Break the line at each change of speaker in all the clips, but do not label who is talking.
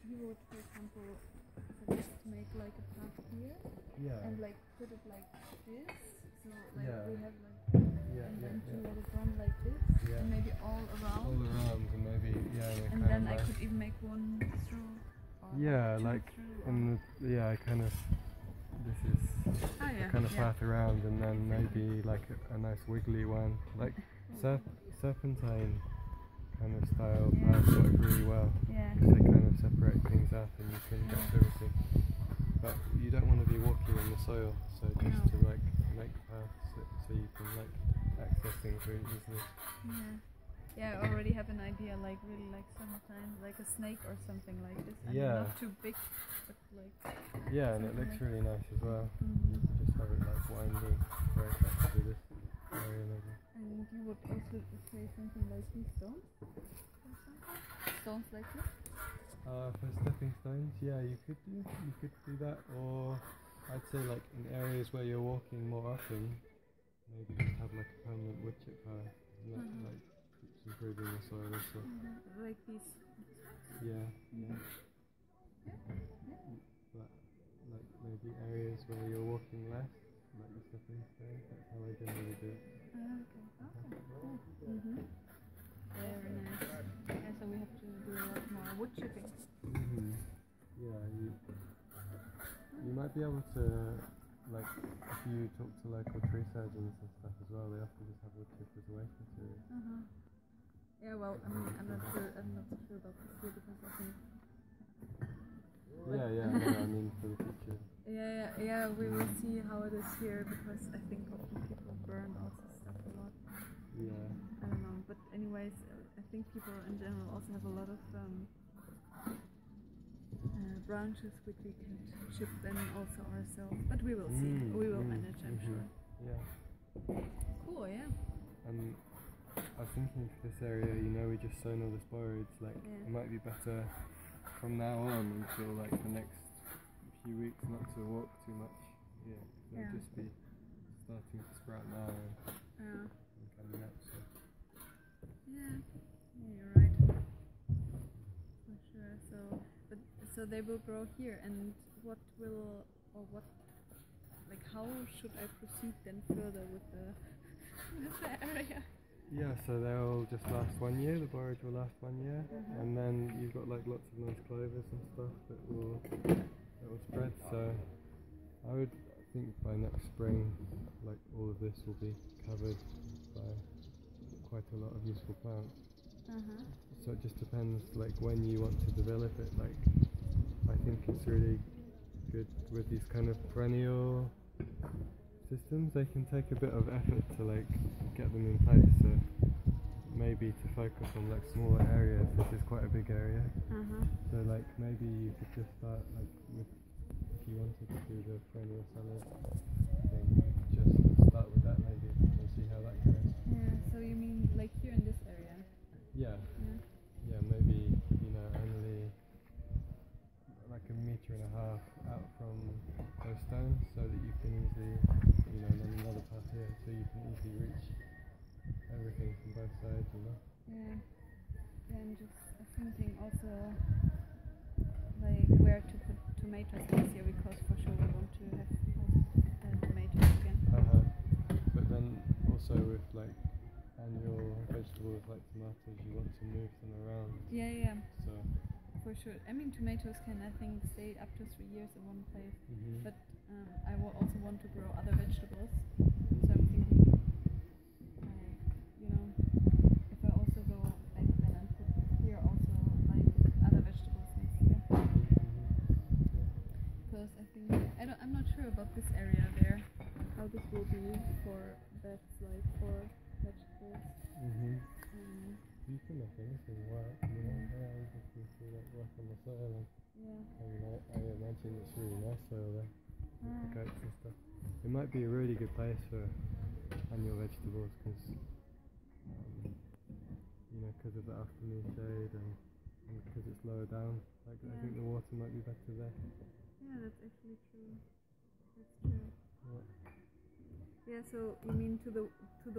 you would, for example, suggest to make like a path here, and like put it like this, so like we have like, and then to let it run like this, and maybe all around,
and maybe
and then I could even make one through.
Kind of. This is a kind of path around, and then maybe like a nice wiggly one, like serpentine kind of style paths work really well, because they kind of separate things up and you can get everything. But you don't want to be walking in the soil, so just to like make paths so you can like access things very easily.
Yeah, I already have an idea, like really like sometimes like a snake or something like this. I mean, not too big, but like.
Yeah, and it looks really nice as well. You can just have it like winding very fast through this area maybe.
And you would also say something like these stones? Stones like this?
For stepping stones, you could do that, or I'd say like in areas where you're walking more often, maybe just have like a permanent wood chip path, and that like keeps improving the soil also.
Like these.
But like maybe areas where you're walking less, like the stepping stones, that's how I generally do it.
Very nice. Yeah, so we have to do a lot more wood chipping.
You might be able to, like, if you talk to local tree surgeons and stuff as well, they often just have wood chippers away from material.
Yeah, well, I mean, I'm not so sure about this here because I think.
I mean for the future.
Yeah, we will see how it is here because I think often people burn also stuff a lot. I don't know, but anyways, I think people in general also have a lot of branches which we can chip then also ourselves. But we will see. We will manage, I'm sure. Cool, yeah.
And I was thinking for this area, we just sown all the sporoids, like it might be better from now on until like the next few weeks not to walk too much. They'll just be starting to sprout now and coming up.
Yeah, you're right. For sure. So they will grow here, and how should I proceed then further with the area?
Yeah, so they'll just last 1 year, the borage will last 1 year, and then you've got like lots of nice clovers and stuff that will spread, so I would think by next spring, like all of this will be covered by quite a lot of useful plants. So it just depends like when you want to develop it. Like I think it's really good with these kind of perennial systems. They can take a bit of effort to like get them in place, so maybe to focus on like smaller areas. This is quite a big area, so like maybe you could just start like with, if you wanted to do the perennial salad, then you could just start with that maybe and see how that goes.
So you mean like here in this area?
Maybe only like 1.5 meters out from those stones, so that you can easily, and then another path here, so you can easily reach everything from both sides,
I'm just thinking also like where to put tomatoes this year, because for sure we want to have tomatoes again.
But then also with like annual vegetables like tomatoes, you want to move them around. So
for sure. I mean, tomatoes can, I think, stay up to 3 years in one place. But I will also want to grow other vegetables. So I'm thinking, if I also go back then and put here also like other vegetables next year. Because I think I'm not sure about this area there, how this will be for beds, like for vegetables.
You can make anything work, you just need to like work on the soil, and I imagine it's really nice soil there, with the goats and stuff. It might be a really good place for annual vegetables, because of the afternoon shade and because it's lower down. Like I think the water might be better there.
Yeah, that's actually true. That's true. Yeah, so you mean to the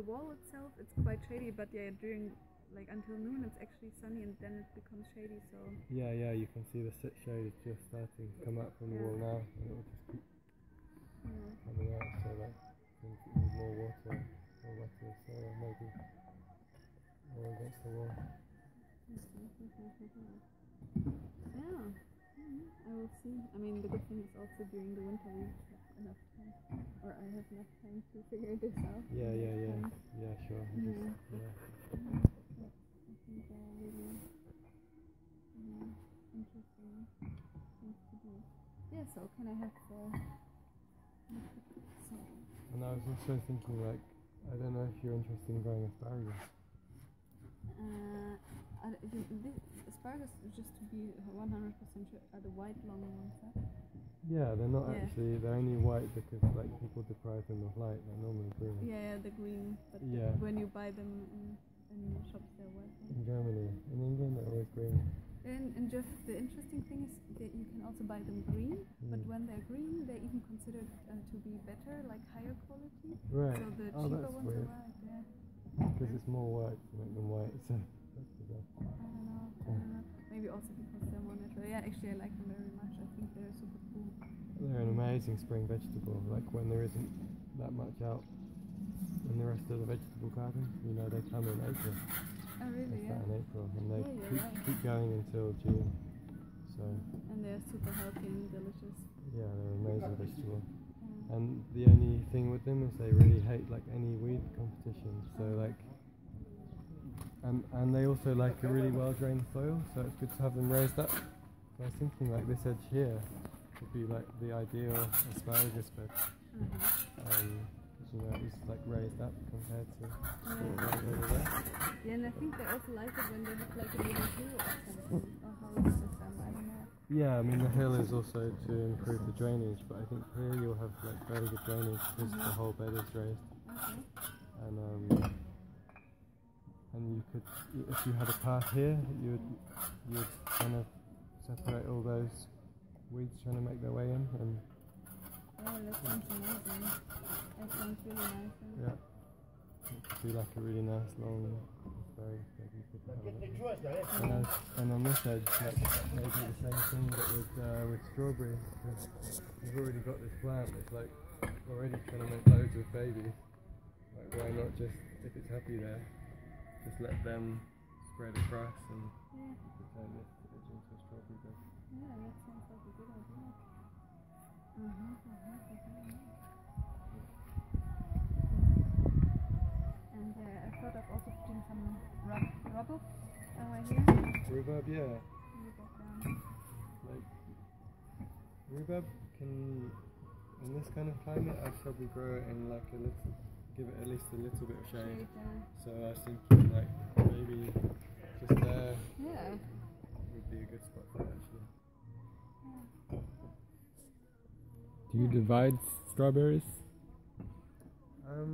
wall itself, it's quite shady, but during like until noon it's actually sunny and then it becomes shady. So
yeah, you can see the sit shade is just starting to come up from the wall now, and it will just keep coming out. So like I think it needs more water, more wetter, so maybe more against the wall.
Yeah, I will see. I mean, the good thing is also during the winter we have enough time, or I have enough time to figure this out.
Yeah, sure.
I think they are really interesting things to do. Yeah, so can I have the...
And I was also thinking, like, I don't know if you're interested in growing asparagus.
This asparagus is just to be 100% sure are the white long ones, huh?
Yeah, they're not actually, they're only white because like people deprive them of light, they're normally green.
Yeah, the green, but when you buy them in shops they're white.
In Germany, in England they're always green.
And just the interesting thing is that you can also buy them green, but when they're green they're even considered to be better, like higher quality.
Right.
So the cheaper ones are white,
Because it's more work to make them white, so that's bizarre.
I don't know. Maybe also because they're more natural. Yeah, actually I like them very much. I think they're super cool.
They're an amazing spring vegetable, like when there isn't that much out in the rest of the vegetable garden. You know, they come in April.
Oh really?
They start in April, and they
right.
keep going until June. So.
And they're super healthy and delicious.
Yeah, they're an amazing vegetable. And the only thing with them is they really hate like any weed competition. So like, and they also like a really well drained soil, so it's good to have them raised up. So I was thinking like this edge here would be like the ideal asparagus bed. You know, it's like raised up compared to over there.
Yeah, and I think they also like it when they have like a little hill or something. Or how is it with them? I don't know.
Yeah, I mean the hill is also to improve the drainage, but I think here you'll have like very good drainage because the whole bed is raised.
Okay.
And you could, if you had a path here, you'd kind of separate all those weeds trying to make their way in. And
yeah, that sounds amazing. That sounds really nice.
Yeah, it could be like a really nice long asparagus bed. You could have and on this edge, like maybe the same thing but with strawberry. We've already got this plant that's like already trying to make loads of babies. Like why not just, if it's happy there, just let them spread across and you could turn this edge into a strawberry bed.
Yeah, that sounds like a good idea. And I thought of also putting some rubble right here.
Rhubarb, yeah.
Rhubarb,
like rhubarb can, in this kind of climate, I'd probably grow it in like a little, give it at least a little bit of shade. So I was thinking like maybe just there would be a good spot for it actually.
Do you divide strawberries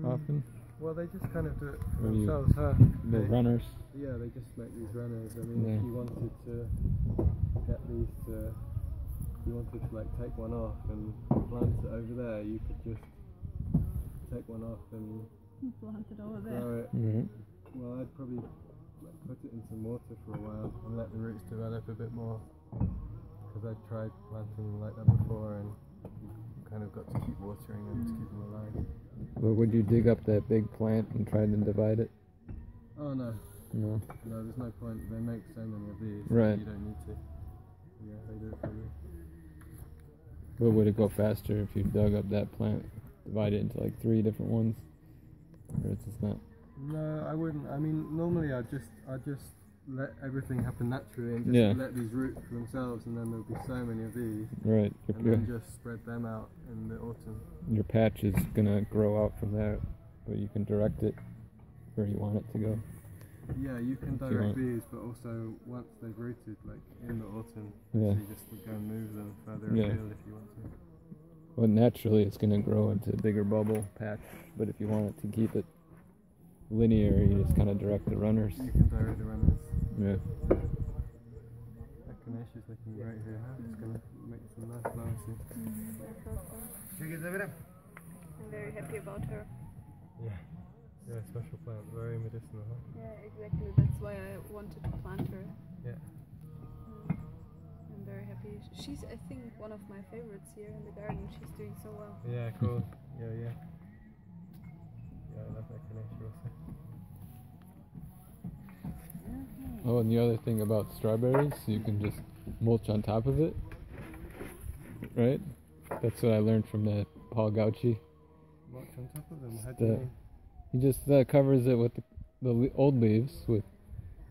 often?
Well, they just kind of do it for themselves, huh?
The runners?
Yeah, they just make these runners. I mean, if you wanted to get these to, if you wanted to like take one off and plant it over there, you could just take one off and
plant it over there.
Grow it. Well, I'd probably like, put it in some water for a while and let the roots develop a bit more. Because I've tried planting like that before and you kind of got to keep watering them to keep them alive.
But would you dig up that big plant and try to divide it?
Oh no.
No.
No, there's no point. They make so many of these.
Right.
You don't need to. Yeah, they do it for you.
But would it go faster if you dug up that plant, divide it into like 3 different ones? Or it's just not?
No, I wouldn't. I mean, normally I'd just let everything happen naturally and just let these root for themselves, and then there'll be so many of these.
Right.
And then just spread them out in the autumn. Your
patch is gonna grow out from there, but you can direct it where you want it to go.
Yeah, you can direct these, but also once they've rooted, like in the autumn, so you just go and move them further afield if you want to.
Well, naturally it's gonna grow into a bigger bubble patch, but if you want it to keep it linear, you just kind of direct the runners.
You can direct the runners.
Yeah.
Echinacea is looking great here, huh? It's going to make some nice flowers here.
I'm very happy about her.
Yeah. Yeah, special plant, very medicinal, huh?
Yeah, exactly. That's why I wanted to plant her.
Yeah.
I'm very happy. She's, I think, one of my favorites here in the garden. She's doing so well.
Yeah, cool. Yeah. Yeah, I love echinacea also.
Oh, and the other thing about strawberries, you can just mulch on top of it, right? That's what I learned from Paul Gauci.
Mulch on top of them? How do you mean?
He just covers it with the old leaves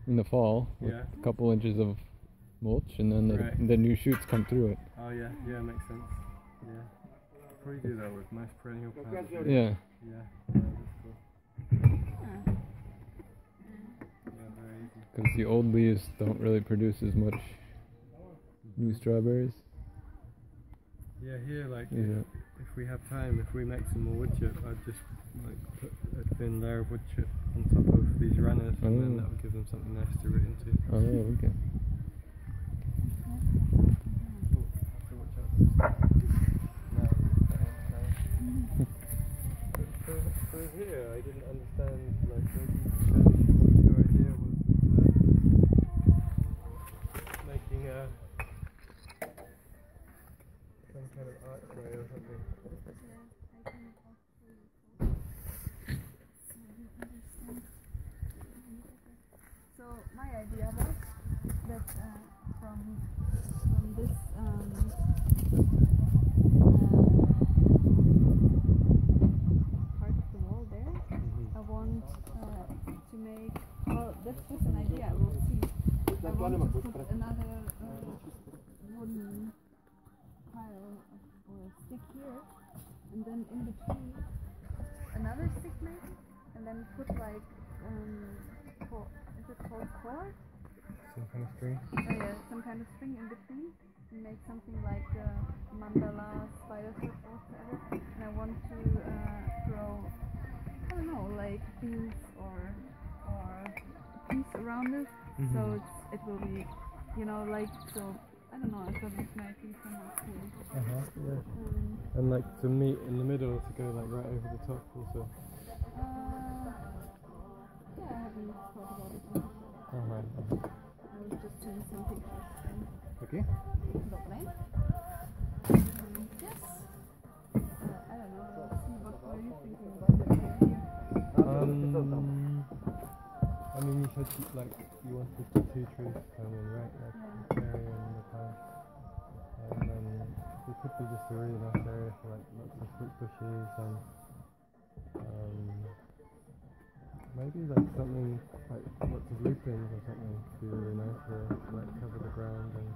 in the fall with a couple inches of mulch, and then the new shoots come through it.
Oh yeah, makes sense. Yeah, probably do that with most perennial plants.
Yeah.
Yeah, that's cool.
Because the old leaves don't really produce as much new strawberries.
Yeah, here, like, if we have time, if we make some more wood chip, I'd just like put a thin layer of wood chip on top of these runners, and then that would give them something nice to root into.
Oh, okay.
So watch out. So here, I didn't understand, like, maybe your idea was making some kind of archway or something.
So my idea was that from this part of the wall there, I want to make, well, that's just an idea, we'll see. I want to put another wooden pile or stick here, and then in between another stick maybe, and then put like, is it called cord?
Some kind of string?
Oh yeah, some kind of string in between, and make something like mandala, spider foot or whatever. And I want to grow, I don't know, like beans or piece around it, so it will be, you know, like, so, I don't know, I thought this might be somewhat cool.
Yeah. And like to meet in the middle, to go like right over the top also.
Yeah, I haven't thought about it yet. I was just doing some pictures.
Okay.
Lovely. Yes. I don't know, let's see, what were you thinking about the idea?
I mean, you said like you wanted the two trees to come in, right? Like the cherry and the pine. And then it could be just a really nice area for like lots of fruit bushes and maybe like something like lots of lupins or something to be really nice to like cover the ground and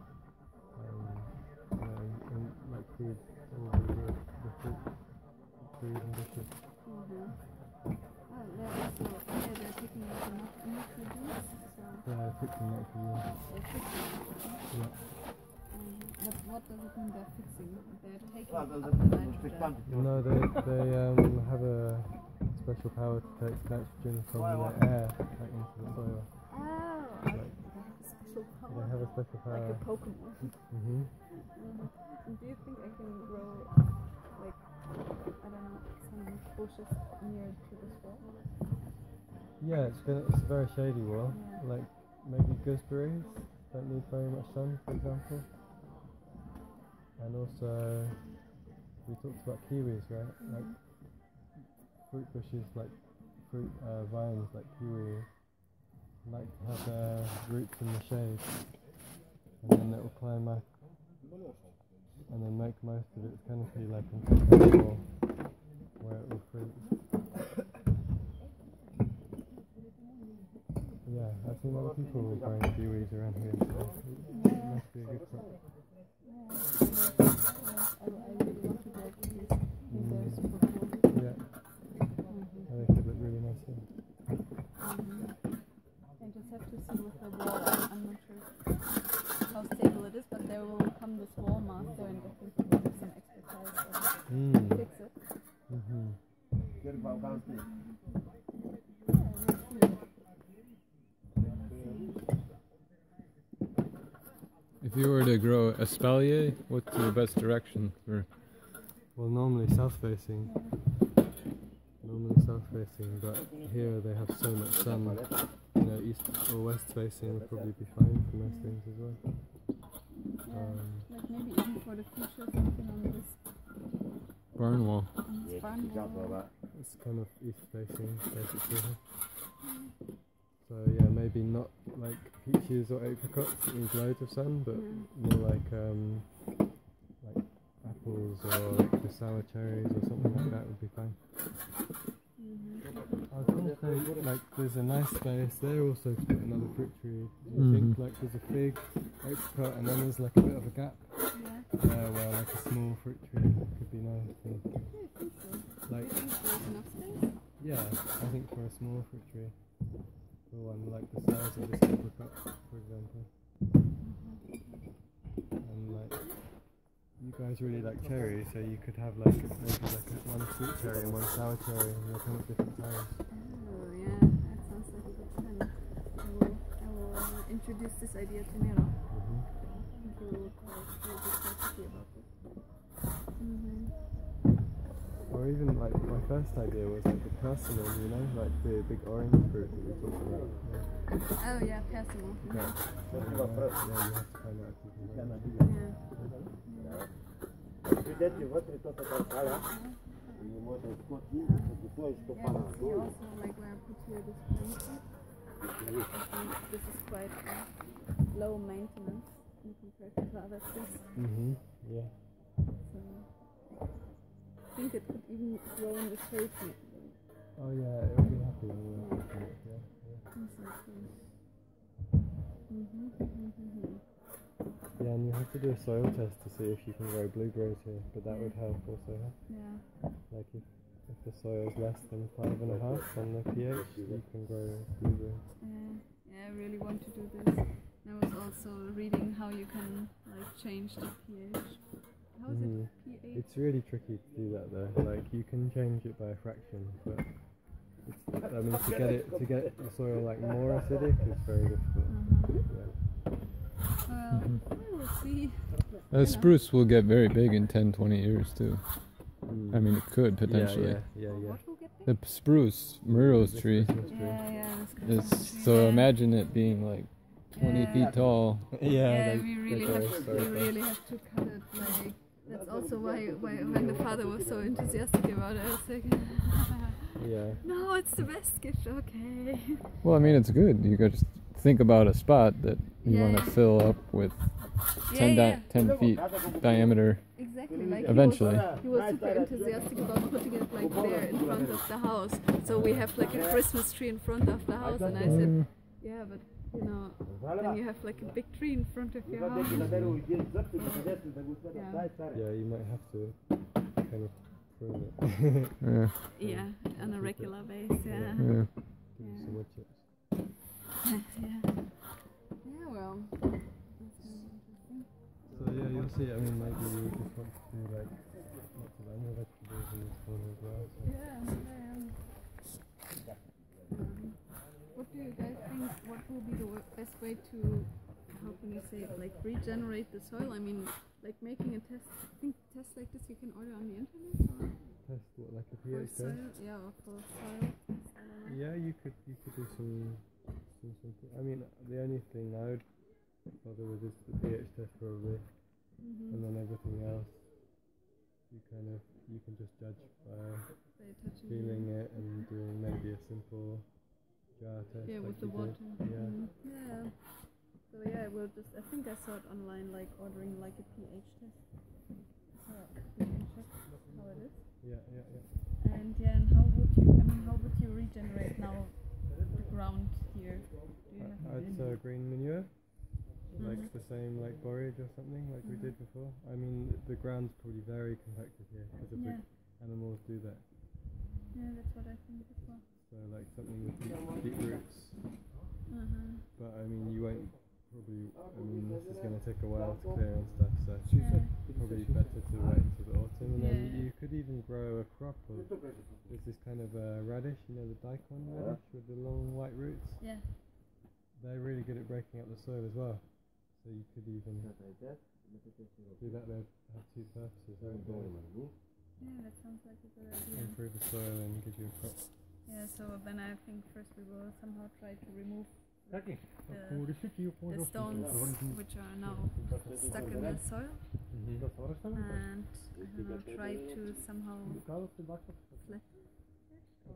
like feed all the fruit trees and bushes.
They're picking up enough nutrients, so...
Yeah, fixing that for you.
They're fixing it,
yeah.
What does it mean they're fixing? They're taking up the nitrogen?
No, they have a special power to take nitrogen from the air back into the soil.
Oh,
like,
special power.
They have a special power.
Like a Pokemon. And do you think I can grow, like, I don't know, some bushes near to this wall?
Yeah, it's a very shady wall. Yeah. Like maybe gooseberries don't need very much sun, for example. And also, we talked about kiwis, right? Like fruit bushes, like fruit vines, like kiwi, like to have their roots in the shade, and then it will climb up, and then make most of its canopy like into the wall, where it will fruit. Yeah, I've seen other people growing kiwis around here, so it must be a good crop.
I really want to grow kiwis. I think they're super cool.
Yeah. They could look really nice here.
I just have to see with the wall. I'm not sure how stable it is, but there will come this wall master, and I think he will have some expertise to fix it.
If you were to grow espalier, what's your best direction for?
Well, normally south facing. normally south facing, but here they have so much sun. You know, east or west facing would probably be fine for most things as well.
Like maybe even for the future, something on this
barn wall.
barn wall.
It's kind of east facing, basically. So yeah, maybe not like peaches or apricots that need loads of sun, but more like apples or like the sour cherries or something like that would be fine. I think like there's a nice space there also to put another fruit tree. Do you think like there's a fig, apricot, and then there's like a bit of a gap where like a small fruit tree could be nice. Like yeah, I think for a small fruit tree, for one like the size of this apricot, for example, and like. You guys really like cherries, so you could have like maybe like one sweet cherry and one sour cherry, and they'll come at different times.
Oh yeah, that sounds like a good plan. I will introduce this idea to Nero. I think he will be quite happy about it.
Or even like my first idea was like the persimmon, you know, like the big orange fruit that we talked about.
Oh yeah, persimmon.
Yeah, you have to find out if you can make it.
Yeah, see also like where I put here this planting. This is quite low maintenance in comparison to other trees.
Yeah.
So I think it could even grow in the shade.
Oh yeah, it will be happy when we work with it. Yeah, and you have to do a soil test to see if you can grow blueberries here, but that would help also.
Yeah.
Like if the soil is less than 5.5 on the pH, you can grow blueberries.
Yeah, I really want to do this. I was also reading how you can like change the pH. How is it? pH?
It's really tricky to do that though. Like you can change it by a fraction, but I mean to get the soil like more acidic is very difficult.
Well, we will see.
Spruce will get very big in 10-20 years too. I mean, it could potentially.
Yeah.
What will get big?
The spruce, Murrow's tree.
Yeah.
So imagine it being like 20 feet tall.
Yeah, we really have to cut it. Like that's also why when the father was so enthusiastic about it, I was like, no, it's the best gift. Okay.
Well, I mean, it's good. You could just think about a spot that you want to fill up with 10 feet diameter.
Exactly. Like
eventually.
He was super enthusiastic about putting it like there in front of the house. So we have like a Christmas tree in front of the house, and I said, yeah, but you know, then you have like a big tree in front of your house.
Yeah, you might have to kind of prune it.
Yeah, on a regular basis. Yeah.
Some wood chips.
Well.
So yeah, you'll see. I mean, maybe you just want to do like lots of other vegetables in this corner as well. So.
What do you guys think? What will be the best way to, how can you say it, like regenerate the soil? I mean, like making a test. I think tests like this you can order on the internet. Or
test what, like a pH test?
Yeah, or for soil.
Yeah, you could do some. I mean, the only thing I would bother with is the pH test probably, and then everything else you can just judge by feeling it and doing maybe a simple jar test.
Yeah, with the water. Yeah. So yeah, we'll just. I think I saw it online, like ordering like a pH test. So we can check how it is.
Yeah.
And and how would you regenerate now the ground here?
I'd green manure. Like the same like borage or something like we did before. I mean the ground's probably very compacted here because the big animals do that.
Yeah, that's what I think as well.
So like something with deep roots. But I mean you won't probably, I mean this is going to take a while to clear and stuff, so probably better to wait until the autumn, and then you could even grow a crop of, there's this kind of radish, you know, the daikon radish with the long white roots.
Yeah.
They're really good at breaking up the soil as well. So you could even do that. They'd have two purposes.
Yeah, that sounds like a good idea.
Improve the soil and give you a crop.
Yeah, so then I think first we will somehow try to remove the stones which are now stuck in the soil, and I don't know, try to somehow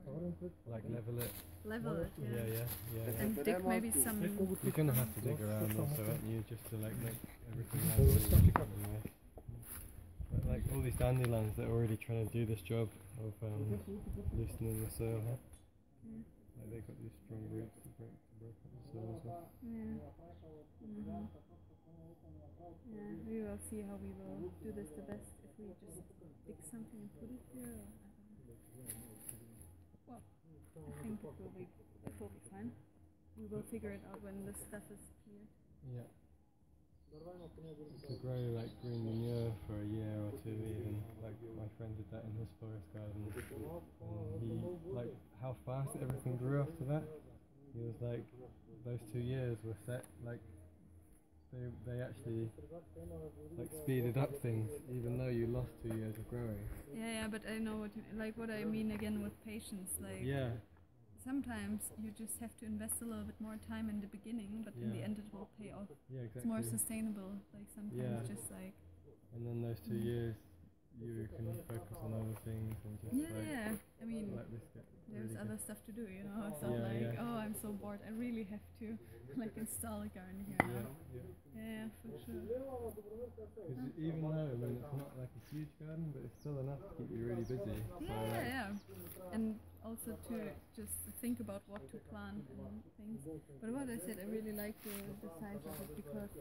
flatten it,
like level it.
level it,
Yeah.
and dig maybe some.
You're gonna have to dig around also, aren't you, just to like make everything level. But like all these dandelions, they're already trying to do this job of loosening the soil. Huh?
Yeah.
Like they've got these strong roots to break up the soil as well.
Yeah. Yeah, we will see how we will do this the best, if we just dig something and put it here, or I don't know. Well, I think it will be fine. We will figure it out when the stuff is clear.
Yeah. To grow like green manure for a year or two even, like my friend did that in his forest garden, and he, like how fast everything grew after that, he was like, those 2 years were set, like they actually like speeded up things even though you lost 2 years of growing.
Yeah, but I know what I mean again with patience, like sometimes you just have to invest a little bit more time in the beginning, but in the end it will pay off.
Yeah, exactly.
It's more sustainable, like sometimes just like...
And then those 2 years you can focus on other things and just
I mean,
let this get
there's
really
other stuff to do, you know, it's not like, oh, I'm so bored, I really have to like install a garden here now. Yeah, for sure.
Because even though, I mean, it's not like a huge garden, but it's still enough to keep you really busy.
And also to just think about what to plant and things. But what I said, I really like the size of it, because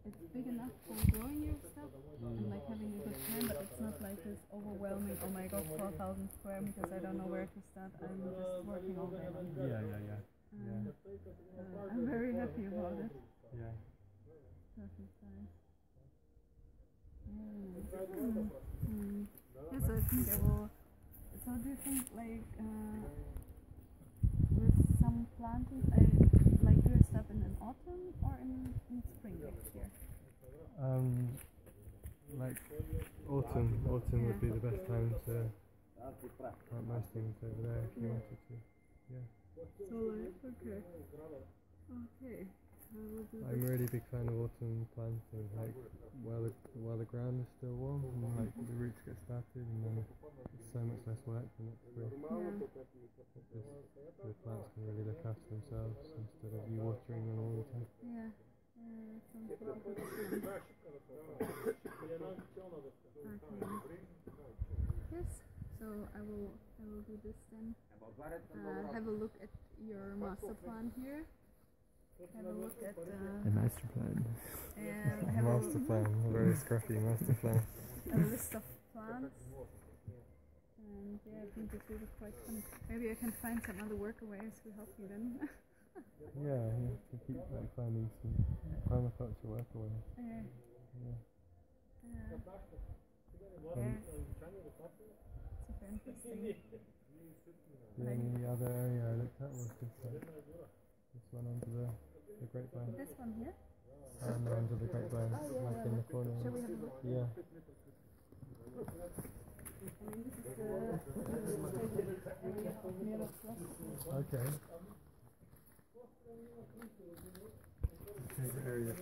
it's big enough for growing your stuff and like having a good time, but it's not like this overwhelming, oh my god, 4,000 square meters, I don't know where to start, I'm just working all day long. I'm very happy about it.
Yeah.
Perfect size. Yes, I think I will. So do you think like with some planting, like do you start in autumn or in spring next year?
Like autumn would be the best time to plant most things over there if you wanted to. Yeah.
So okay.
I'm a really big fan of autumn planting, like while the ground is still warm and like the roots get started, and then it's so much less work the next spring. The plants can really look after themselves instead of you watering them all the time.
Yeah, that sounds good. Yes, so I will do this then. Have a look at your master plan here. Have a look at
a master plan.
And have
master plan, a very scruffy master plan.
A list of plants. And yeah, I think this will be quite fun. Maybe I can find some other workaways to help you then.
You can keep like finding some permaculture workaways.
Super interesting.
The only other area I looked at was this one under the grapevine.
This one here?
And under the grapevine, like in the corner.
Shall we have a look?
Yeah.
I mean, this is the area of Meereswasser.
Okay. Favorite area.